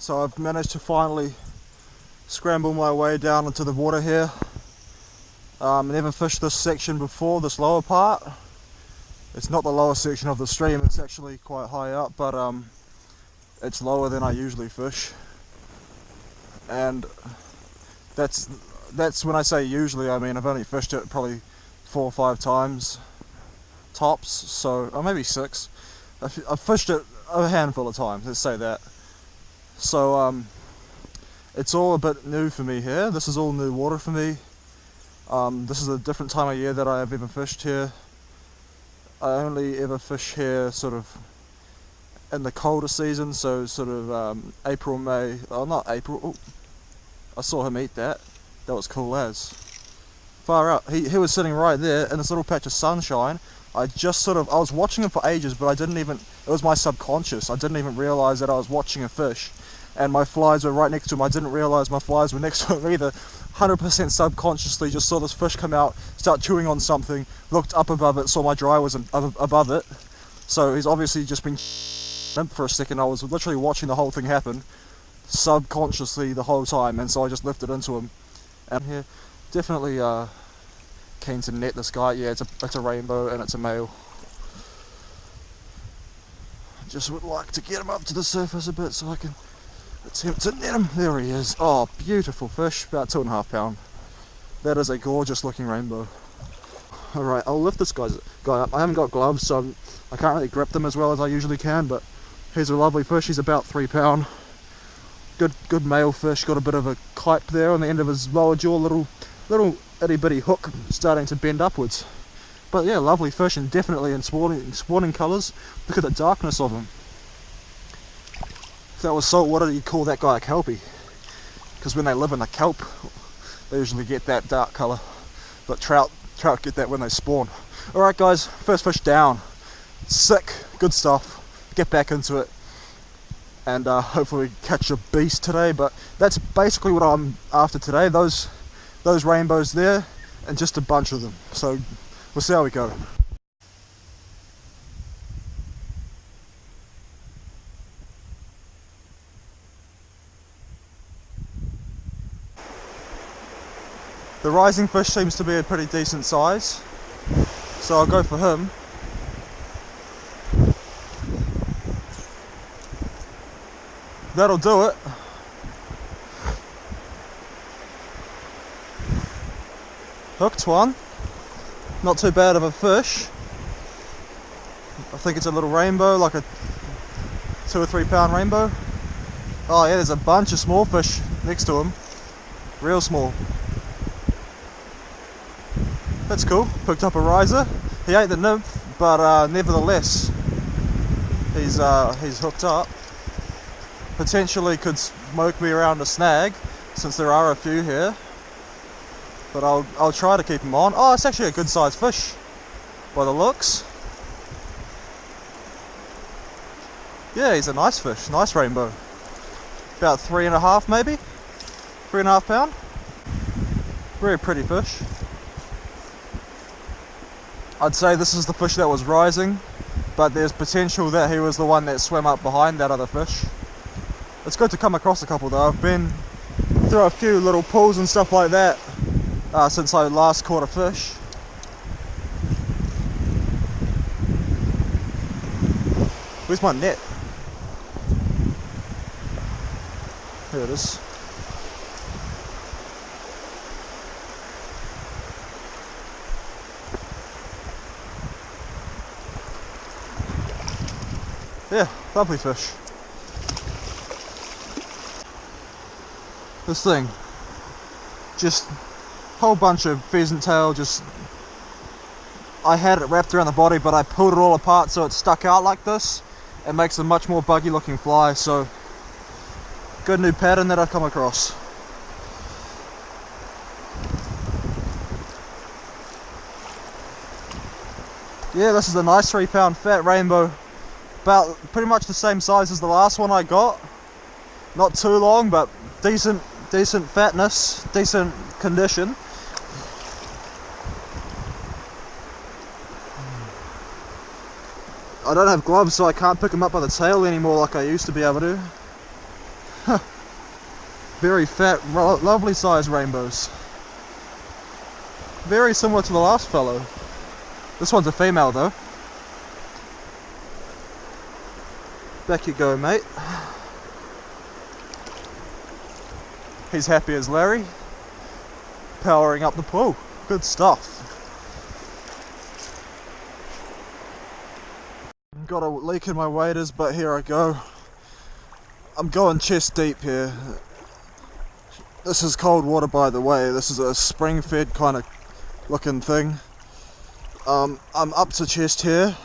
So I've managed to finally scramble my way down into the water here. Never fished this section before, this lower part. It's not the lower section of the stream, it's actually quite high up, but it's lower than I usually fish. And that's when I say usually, I mean I've only fished it probably 4 or 5 times tops, so or maybe 6. I've fished it a handful of times, let's say that. So it's all a bit new for me here. This is all new water for me. This is a different time of year that I have ever fished here. I only ever fish here sort of in the colder season, so sort of April, May, oh not April, oh, I saw him eat that. That was cool as. Far out. He was sitting right there in this little patch of sunshine. I was watching him for ages, but I didn't even, it was my subconscious. I didn't even realise that I was watching a fish. And my flies were right next to him. I didn't realise my flies were next to him either. 100% subconsciously just saw this fish come out, start chewing on something, looked up above it, saw my dry was above it. So he's obviously just been nymph for a second. I was literally watching the whole thing happen, subconsciously the whole time, and so I just lifted into him. And here, definitely keen to net this guy. Yeah, it's a rainbow and it's a male. Just would like to get him up to the surface a bit so I can attempt to net him. There he is. Oh, beautiful fish, about 2.5 pound. That is a gorgeous looking rainbow. Alright, I'll lift this guy up. I haven't got gloves, so I can't really grip them as well as I usually can, but he's a lovely fish. He's about 3 pound. Good male fish. Got a bit of a clipe there on the end of his lower jaw, little itty bitty hook starting to bend upwards. But yeah, lovely fish, and definitely in spawning colours. Look at the darkness of him. If that was salt water, you'd call that guy a kelpie, because when they live in a kelp, they usually get that dark colour. But trout get that when they spawn. Alright guys, first fish down. Sick, good stuff. Get back into it, and hopefully catch a beast today. But that's basically what I'm after today. Those rainbows there, and just a bunch of them. So we'll see how we go. The rising fish seems to be a pretty decent size, so I'll go for him. That'll do it. Hooked one. Not too bad of a fish. I think it's a little rainbow, like a 2 or 3 pound rainbow. Oh yeah, there's a bunch of small fish next to him. Real small. That's cool. Picked up a riser. He ate the nymph, but nevertheless, he's hooked up. Potentially could smoke me around a snag, since there are a few here. But I'll try to keep him on. Oh, it's actually a good sized fish, by the looks. Yeah, he's a nice fish, nice rainbow. About 3.5 maybe, 3.5 pound. Very pretty fish. I'd say this is the fish that was rising, but there's potential that he was the one that swam up behind that other fish. It's good to come across a couple though. I've been through a few little pools and stuff like that since I last caught a fish. Where's my net? Here it is. Yeah, lovely fish. This thing, just a whole bunch of pheasant tail. Just I had it wrapped around the body, but I pulled it all apart so it stuck out like this. It makes a much more buggy looking fly. So good new pattern that I've come across. Yeah, this is a nice 3 pound fat rainbow. About pretty much the same size as the last one I got. Not too long, but decent fatness, decent condition. I don't have gloves, so I can't pick them up by the tail anymore like I used to be able to. very fat, lovely sized rainbows. Very similar to the last fellow. This one's a female though. Back you go, mate. He's happy as Larry. Powering up the pool. Good stuff. Got a leak in my waders, but here I go. I'm going chest deep here. This is cold water, by the way. This is a spring fed kind of looking thing. I'm up to chest here.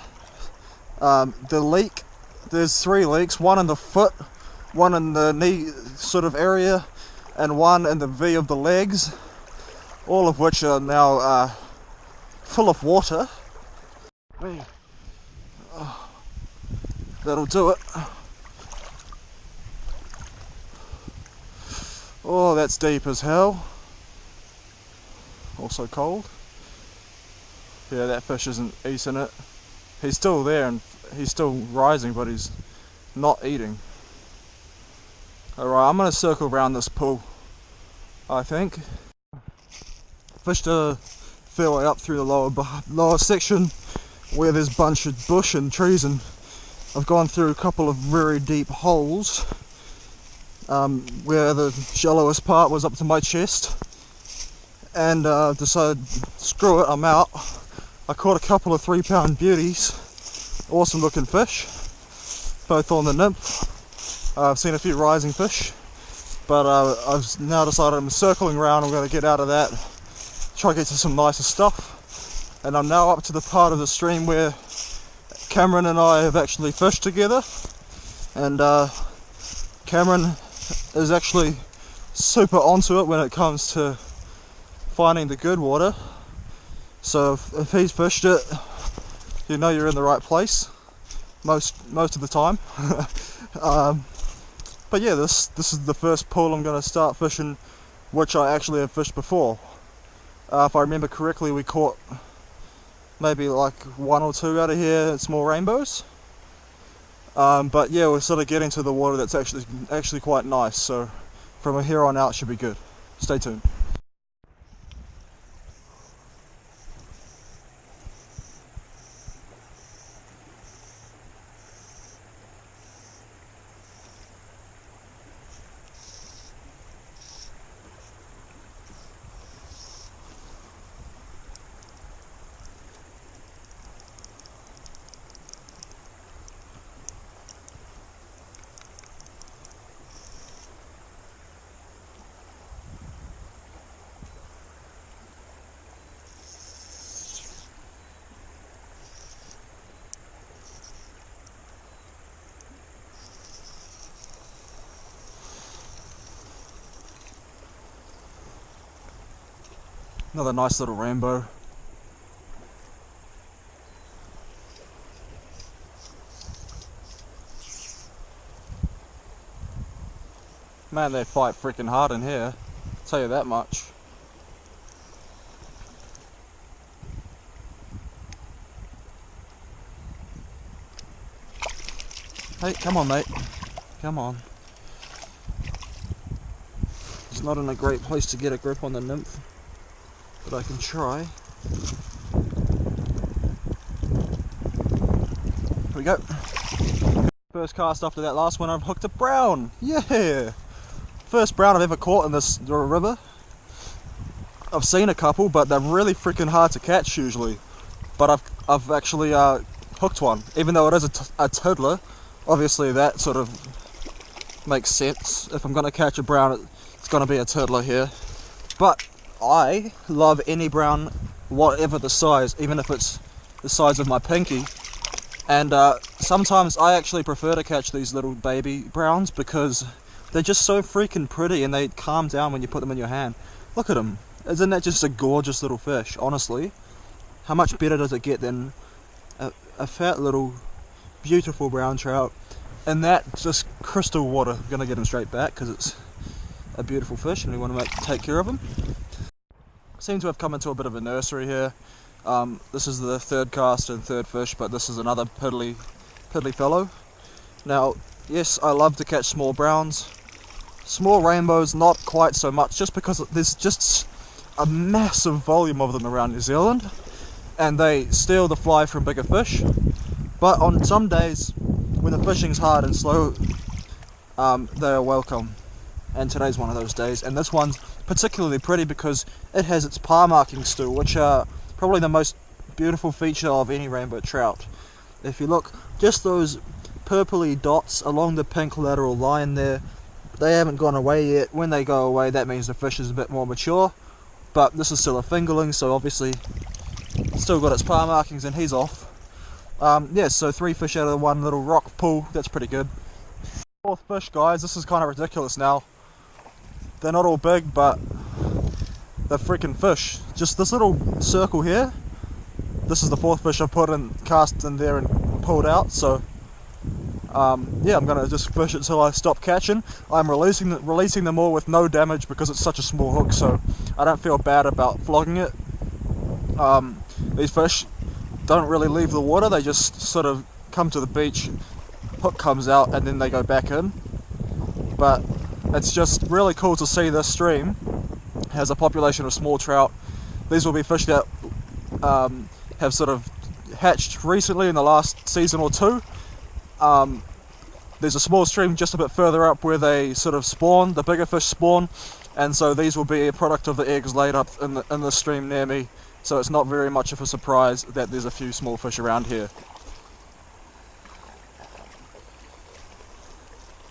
The leak, there's 3 leaks, one in the foot, one in the knee sort of area, and one in the V of the legs, all of which are now full of water. That'll do it. Oh, that's deep as hell. Also cold. Yeah, that fish isn't eating it. He's still there and he's still rising, but he's not eating. Alright, I'm going to circle around this pool, I think. Fished a fair way up through the lower section where there's a bunch of bush and trees, and I've gone through a couple of very deep holes where the shallowest part was up to my chest, and decided, screw it, I'm out. I caught a couple of 3-pound beauties, awesome looking fish, both on the nymph. I've seen a few rising fish, but I've now decided I'm circling around. I'm going to get out of that, try to get to some nicer stuff, and I'm now up to the part of the stream where Cameron and I have actually fished together, and Cameron is actually super onto it when it comes to finding the good water. So if he's fished it, you know you're in the right place most of the time. But yeah, this is the first pool I'm going to start fishing, which I actually have fished before. If I remember correctly, we caught maybe like 1 or 2 out of here, small rainbows. But yeah, we're sort of getting to the water that's actually quite nice, so from here on out should be good. Stay tuned. Another nice little rainbow. Man, they fight freaking hard in here, I'll tell you that much. Hey, come on mate, come on. It's not in a great place to get a grip on the nymph, but I can try. Here we go. First cast after that last one, I've hooked a brown. Yeah! First brown I've ever caught in this river. I've seen a couple, but they're really freaking hard to catch usually. But I've actually hooked one, even though it is a tiddler. Obviously that sort of makes sense. If I'm going to catch a brown, it's going to be a tiddler here. But I love any brown, whatever the size, even if it's the size of my pinky. And sometimes I actually prefer to catch these little baby browns because they're just so freaking pretty and they calm down when you put them in your hand. Look at them. Isn't that just a gorgeous little fish, honestly? How much better does it get than a fat little beautiful brown trout? And that just crystal water. I'm going to get him straight back because it's a beautiful fish and we want to take care of him. Seem to have come into a bit of a nursery here. This is the third cast and third fish, but this is another piddly fellow. Now, yes, I love to catch small browns, Small rainbows, not quite so much, just because there's just a massive volume of them around New Zealand, and they steal the fly from bigger fish. But on some days, when the fishing's hard and slow, they are welcome. And today's one of those days, and this one's particularly pretty because it has its paw markings still, which are probably the most beautiful feature of any rainbow trout. If you look, just those purpley dots along the pink lateral line there, they haven't gone away yet. When they go away, that means the fish is a bit more mature, but this is still a fingerling, so obviously it's still got its paw markings, and he's off. Yeah, so 3 fish out of the one little rock pool, that's pretty good. 4th fish, guys, this is kind of ridiculous now. They're not all big, but they're freaking fish. Just this little circle here, this is the 4th fish I've put in, cast in there and pulled out, so yeah, I'm gonna just fish it till I stop catching. I'm releasing them all with no damage because it's such a small hook, so I don't feel bad about flogging it. These fish don't really leave the water, they just sort of come to the beach, hook comes out, and then they go back in. But it's just really cool to see this stream has a population of small trout. These will be fish that have sort of hatched recently in the last season or two. There's a small stream just a bit further up where they sort of spawn, the bigger fish spawn, and so these will be a product of the eggs laid up in the stream near me, so it's not very much of a surprise that there's a few small fish around here.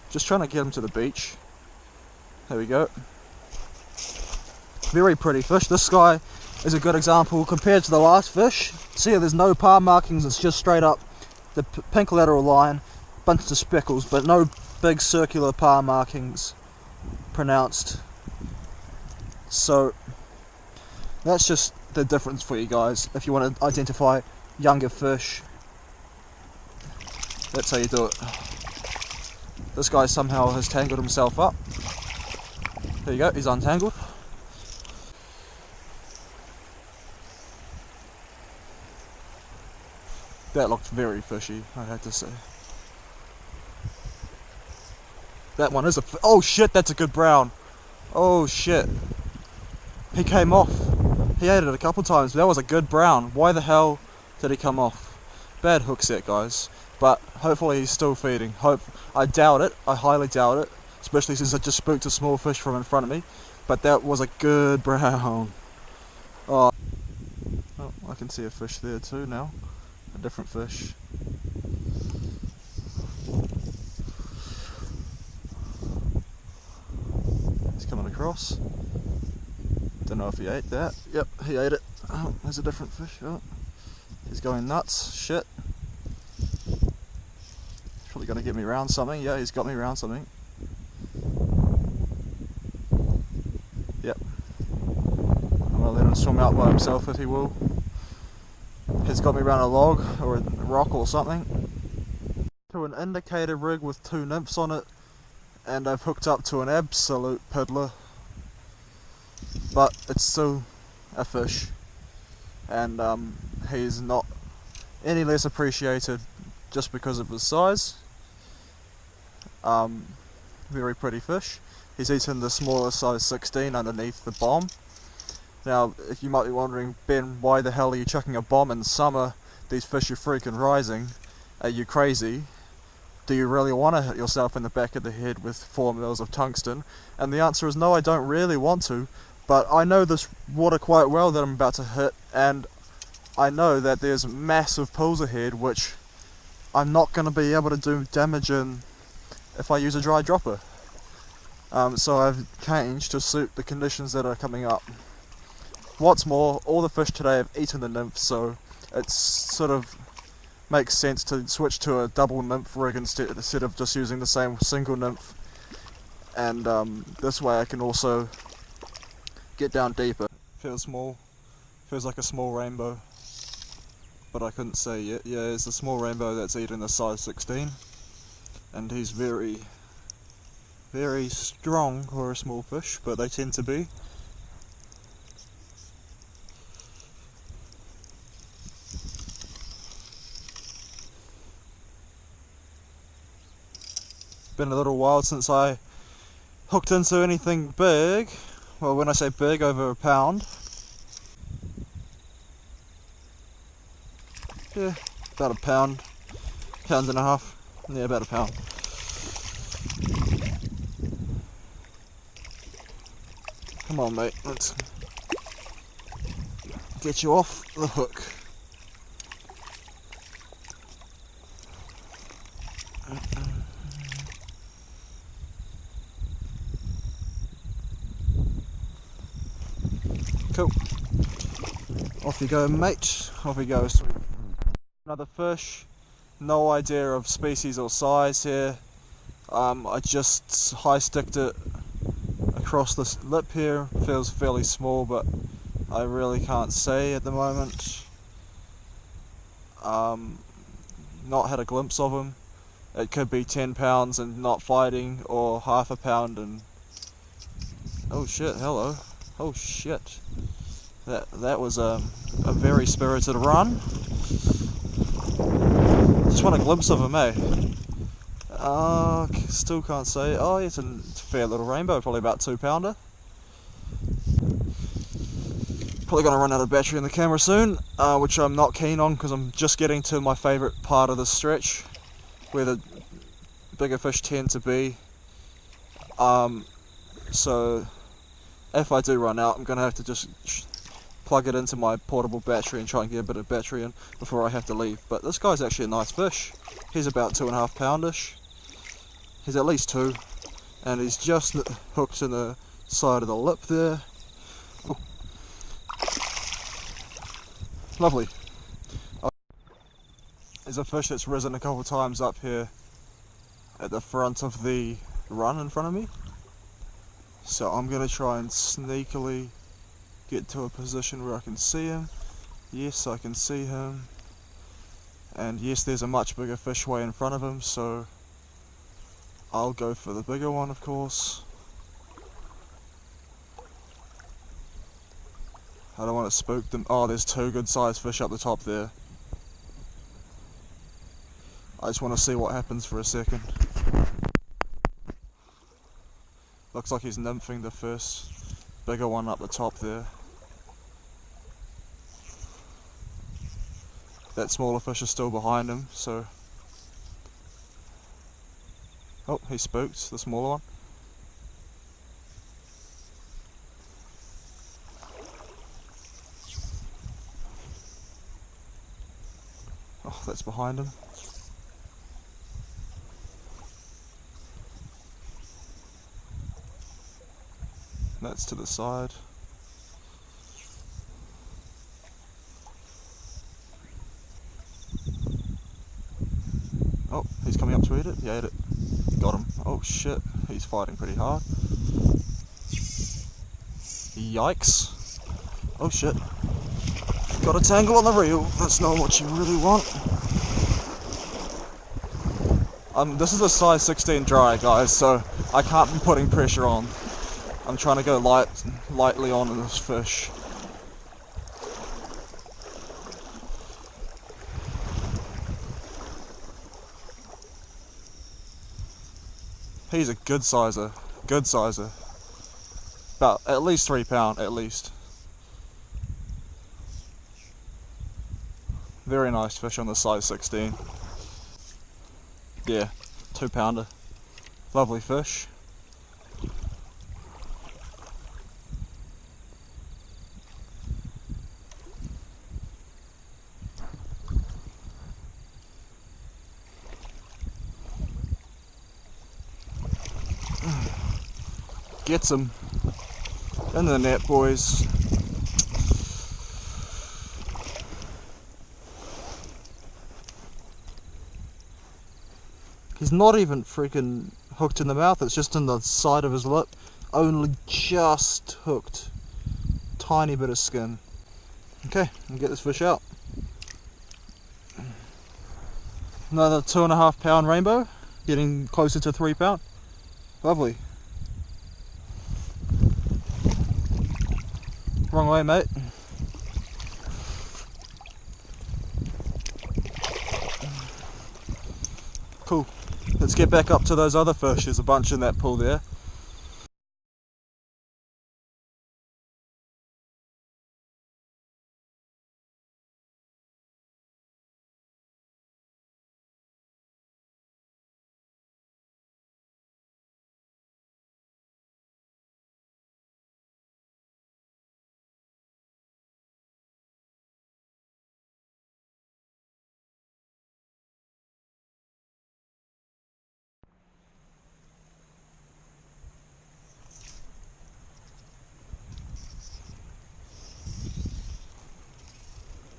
Just trying to get them to the beach. There we go. Very pretty fish. This guy is a good example compared to the last fish. See, there's no paw markings, it's just straight up the pink lateral line, bunch of speckles, but no big circular paw markings pronounced. So that's just the difference for you guys. If you want to identify younger fish, that's how you do it. This guy somehow has tangled himself up. There you go, he's untangled. That looked very fishy, I had to say. That one is oh shit, that's a good brown. Oh shit. He came off. He ate it a couple times, but that was a good brown. Why the hell did he come off? Bad hook set, guys. But hopefully he's still feeding. I doubt it, I highly doubt it. Especially since I just spooked a small fish from in front of me. But that was a good brown. Oh, I can see a fish there too now. A different fish. He's coming across. Don't know if he ate that. Yep, he ate it. Oh, there's a different fish. Oh, he's going nuts. Shit. He's probably going to get me around something. Yeah, he's got me around something. Yep. I'm going to let him swim out by himself if he will. He's got me around a log or a rock or something. To an indicator rig with 2 nymphs on it, and I've hooked up to an absolute piddler. But it's still a fish, and he's not any less appreciated just because of his size. Very pretty fish. He's eaten the smaller size 16 underneath the bomb. Now, if you might be wondering, Ben, why the hell are you chucking a bomb in summer? These fish are freaking rising. Are you crazy? Do you really want to hit yourself in the back of the head with 4 mils of tungsten? And the answer is no, I don't really want to. But I know this water quite well that I'm about to hit, and I know that there's massive pools ahead which I'm not going to be able to do damage in if I use a dry dropper. So I've changed to suit the conditions that are coming up. What's more, all the fish today have eaten the nymph, so it sort of makes sense to switch to a double nymph rig instead of just using the same single nymph. And this way I can also get down deeper. Feels small, feels like a small rainbow, but I couldn't say yet. Yeah, it's a small rainbow that's eating the size 16, and he's very, very strong for a small fish, but they tend to be. Been a little while since I hooked into anything big. Well, when I say big, over a pound. Yeah, about a pound, pound and a half. Yeah, about a pound. Come on, mate, let's get you off the hook. Cool. Off you go, mate. Off you go. Sweet. Another fish. No idea of species or size here. I just high sticked it across this lip here. Feels fairly small, but I really can't say at the moment. Not had a glimpse of him. It could be 10 pounds and not fighting, or half a pound and... Oh shit, hello. Oh shit. That was a very spirited run. Just want a glimpse of him, eh? Still can't say. Oh, it's a fair little rainbow, probably about 2-pounder. Probably gonna run out of battery in the camera soon, which I'm not keen on because I'm just getting to my favourite part of the stretch, where the bigger fish tend to be. So if I do run out, I'm gonna have to just plug it into my portable battery and try and get a bit of battery in before I have to leave. But this guy's actually a nice fish. He's about 2.5 poundish. He's at least 2, and he's just hooked in the side of the lip there. Oh. Lovely. There's a fish that's risen a couple of times up here at the front of the run in front of me. So I'm going to try and sneakily get to a position where I can see him. Yes, I can see him. And yes, there's a much bigger fish way in front of him, so I'll go for the bigger one, of course. I don't want to spook them. Oh, there's 2 good sized fish up the top there. I just want to see what happens for a second. Looks like he's nymphing the first bigger one up the top there. That smaller fish is still behind him, so... Oh, he spooked the smaller one. Oh, that's behind him. That's to the side. Oh, he's coming up to eat it. He ate it. Got him. Oh shit, he's fighting pretty hard. Yikes. Oh shit. Got a tangle on the reel. That's not what you really want. This is a size 16 dry, guys, so I can't be putting pressure on. I'm trying to go lightly on this fish. He's a good sizer, About at least 3 pound, at least. Very nice fish on the size 16. Yeah, 2-pounder. Lovely fish. Gets him in the net, boys. He's not even freaking hooked in the mouth, it's just in the side of his lip. Only just hooked. Tiny bit of skin. Okay, I'll get this fish out. Another 2.5 pound rainbow, getting closer to 3 pound. Lovely. Wrong way, mate. Cool. Let's get back up to those other fish. There's a bunch in that pool there.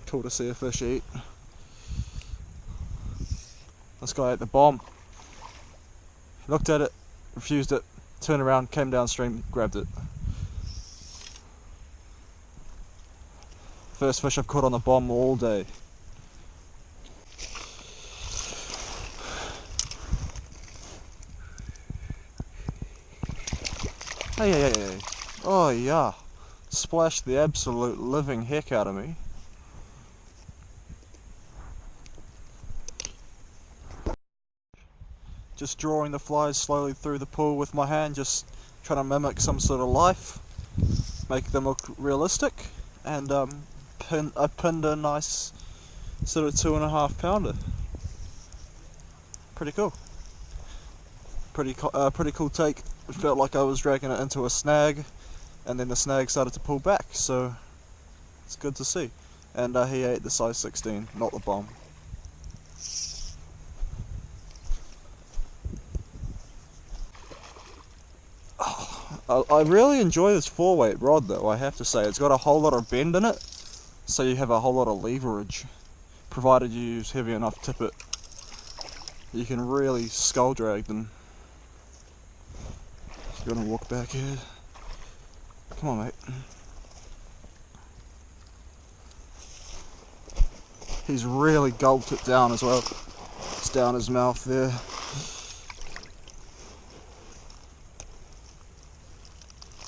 Cool to see a fish eat. This guy ate the bomb. Looked at it, refused it, turned around, came downstream, grabbed it. First fish I've caught on the bomb all day. Hey. Oh yeah. Splashed the absolute living heck out of me. Just drawing the flies slowly through the pool with my hand, just trying to mimic some sort of life, make them look realistic, and I pinned a nice sort of 2.5 pounder. Pretty cool. Pretty cool take. It felt like I was dragging it into a snag, and then the snag started to pull back, so it's good to see. And he ate the size 16, not the bomb. I really enjoy this 4-weight rod though, I have to say. It's got a whole lot of bend in it, so you have a whole lot of leverage. Provided you use heavy enough tippet, you can really skull drag them. Just gonna walk back here. Come on, mate. He's really gulped it down as well. It's down his mouth there.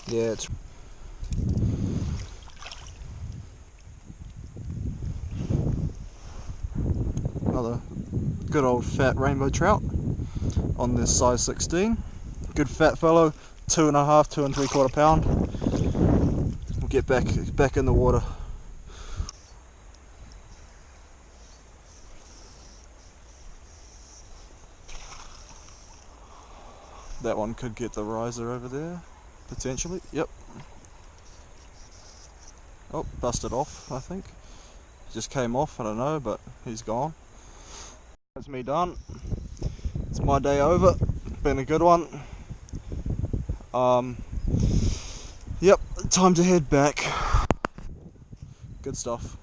Yeah, it's another good old fat rainbow trout on this size 16. Good fat fellow, 2.5, 2.75 pound. We'll get back in the water. That one could get the riser over there, potentially. Yep. Oh, busted off, I think. Just came off, I don't know, but he's gone. That's me done. It's my day over. Been a good one. Yep, time to head back. Good stuff.